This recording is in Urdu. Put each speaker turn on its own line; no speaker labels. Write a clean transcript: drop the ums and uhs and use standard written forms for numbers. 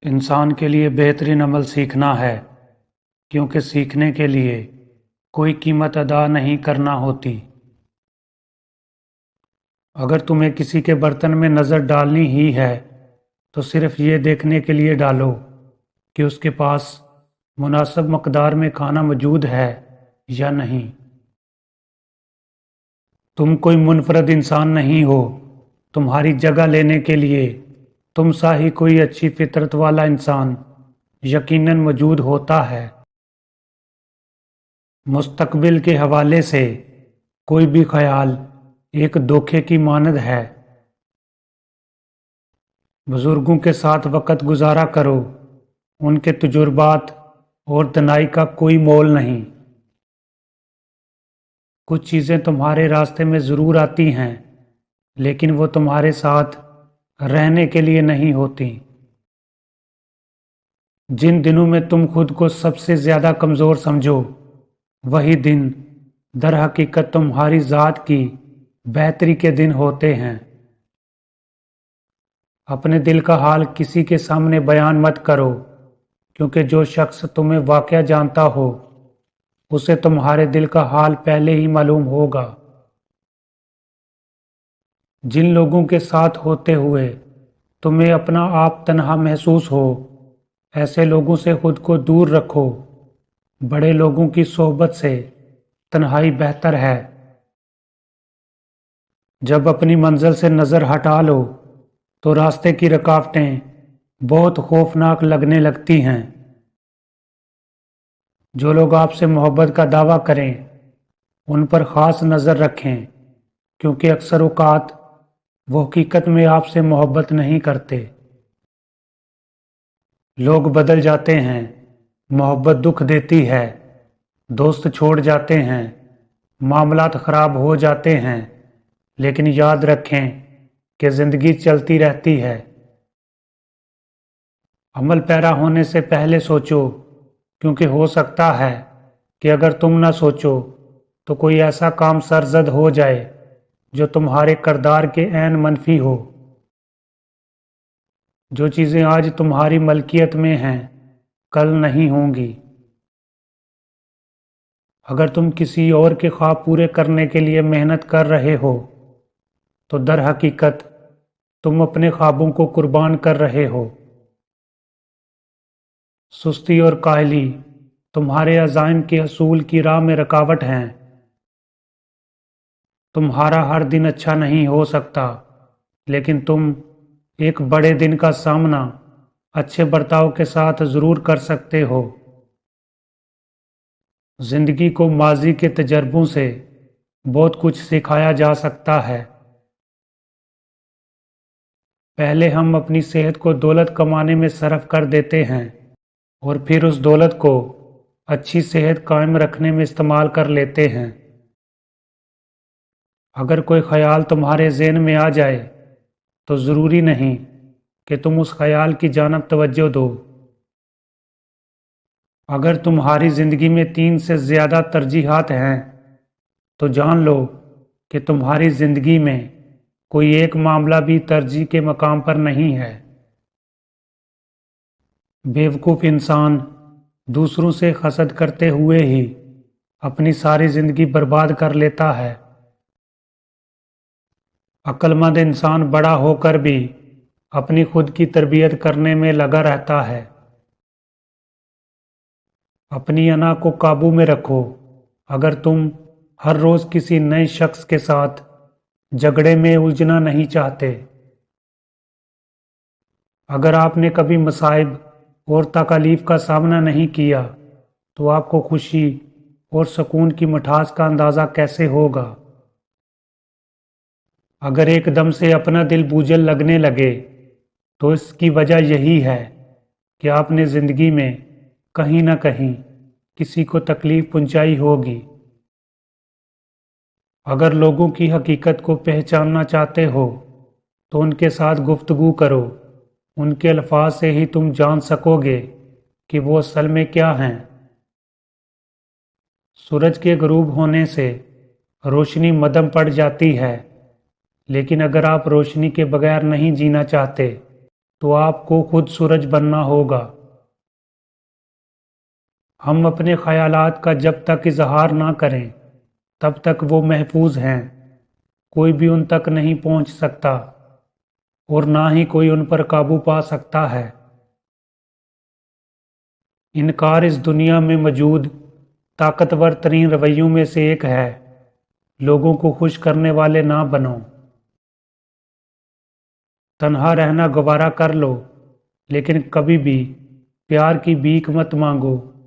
انسان کے لیے بہترین عمل سیکھنا ہے، کیونکہ سیکھنے کے لیے کوئی قیمت ادا نہیں کرنا ہوتی۔ اگر تمہیں کسی کے برتن میں نظر ڈالنی ہی ہے تو صرف یہ دیکھنے کے لیے ڈالو کہ اس کے پاس مناسب مقدار میں کھانا موجود ہے یا نہیں۔ تم کوئی منفرد انسان نہیں ہو، تمہاری جگہ لینے کے لیے تم سا ہی کوئی اچھی فطرت والا انسان یقیناً موجود ہوتا ہے۔ مستقبل کے حوالے سے کوئی بھی خیال ایک دھوکے کی مانند ہے۔ بزرگوں کے ساتھ وقت گزارا کرو، ان کے تجربات اور دانائی کا کوئی مول نہیں۔ کچھ چیزیں تمہارے راستے میں ضرور آتی ہیں، لیکن وہ تمہارے ساتھ رہنے کے لیے نہیں ہوتی۔ جن دنوں میں تم خود کو سب سے زیادہ کمزور سمجھو، وہی دن در حقیقت تمہاری ذات کی بہتری کے دن ہوتے ہیں۔ اپنے دل کا حال کسی کے سامنے بیان مت کرو، کیونکہ جو شخص تمہیں واقعہ جانتا ہو اسے تمہارے دل کا حال پہلے ہی معلوم ہوگا۔ جن لوگوں کے ساتھ ہوتے ہوئے تمہیں اپنا آپ تنہا محسوس ہو، ایسے لوگوں سے خود کو دور رکھو۔ بڑے لوگوں کی صحبت سے تنہائی بہتر ہے۔ جب اپنی منزل سے نظر ہٹا لو تو راستے کی رکاوٹیں بہت خوفناک لگنے لگتی ہیں۔ جو لوگ آپ سے محبت کا دعویٰ کریں ان پر خاص نظر رکھیں، کیونکہ اکثر اوقات وہ حقیقت میں آپ سے محبت نہیں کرتے۔ لوگ بدل جاتے ہیں، محبت دکھ دیتی ہے، دوست چھوڑ جاتے ہیں، معاملات خراب ہو جاتے ہیں، لیکن یاد رکھیں کہ زندگی چلتی رہتی ہے۔ عمل پیرا ہونے سے پہلے سوچو، کیونکہ ہو سکتا ہے کہ اگر تم نہ سوچو تو کوئی ایسا کام سرزد ہو جائے جو تمہارے کردار کے عین منفی ہو۔ جو چیزیں آج تمہاری ملکیت میں ہیں کل نہیں ہوں گی۔ اگر تم کسی اور کے خواب پورے کرنے کے لیے محنت کر رہے ہو تو در حقیقت تم اپنے خوابوں کو قربان کر رہے ہو۔ سستی اور کاہلی تمہارے عزائم کے حصول کی راہ میں رکاوٹ ہیں۔ تمہارا ہر دن اچھا نہیں ہو سکتا، لیکن تم ایک بڑے دن کا سامنا اچھے برتاؤ کے ساتھ ضرور کر سکتے ہو۔ زندگی کو ماضی کے تجربوں سے بہت کچھ سکھایا جا سکتا ہے۔ پہلے ہم اپنی صحت کو دولت کمانے میں صرف کر دیتے ہیں اور پھر اس دولت کو اچھی صحت قائم رکھنے میں استعمال کر لیتے ہیں۔ اگر کوئی خیال تمہارے ذہن میں آ جائے تو ضروری نہیں کہ تم اس خیال کی جانب توجہ دو۔ اگر تمہاری زندگی میں 3 سے زیادہ ترجیحات ہیں تو جان لو کہ تمہاری زندگی میں کوئی ایک معاملہ بھی ترجیح کے مقام پر نہیں ہے۔ بیوقوف انسان دوسروں سے حسد کرتے ہوئے ہی اپنی ساری زندگی برباد کر لیتا ہے۔ عقل مند انسان بڑا ہو کر بھی اپنی خود کی تربیت کرنے میں لگا رہتا ہے۔ اپنی انا کو قابو میں رکھو۔ اگر تم ہر روز کسی نئے شخص کے ساتھ جھگڑے میں الجھنا نہیں چاہتے، اگر آپ نے کبھی مصائب اور تکالیف کا سامنا نہیں کیا تو آپ کو خوشی اور سکون کی مٹھاس کا اندازہ کیسے ہوگا؟ اگر ایک دم سے اپنا دل بوجھل لگنے لگے تو اس کی وجہ یہی ہے کہ آپ نے زندگی میں کہیں نہ کہیں کسی کو تکلیف پہنچائی ہوگی۔ اگر لوگوں کی حقیقت کو پہچاننا چاہتے ہو تو ان کے ساتھ گفتگو کرو، ان کے الفاظ سے ہی تم جان سکو گے کہ وہ اصل میں کیا ہیں۔ سورج کے غروب ہونے سے روشنی مدھم پڑ جاتی ہے، لیکن اگر آپ روشنی کے بغیر نہیں جینا چاہتے تو آپ کو خود سورج بننا ہوگا۔ ہم اپنے خیالات کا جب تک اظہار نہ کریں تب تک وہ محفوظ ہیں، کوئی بھی ان تک نہیں پہنچ سکتا اور نہ ہی کوئی ان پر قابو پا سکتا ہے۔ انکار اس دنیا میں موجود طاقتور ترین رویوں میں سے ایک ہے۔ لوگوں کو خوش کرنے والے نہ بنو۔ تنہا رہنا گوارا کر لو، لیکن کبھی بھی پیار کی بھیک مت مانگو۔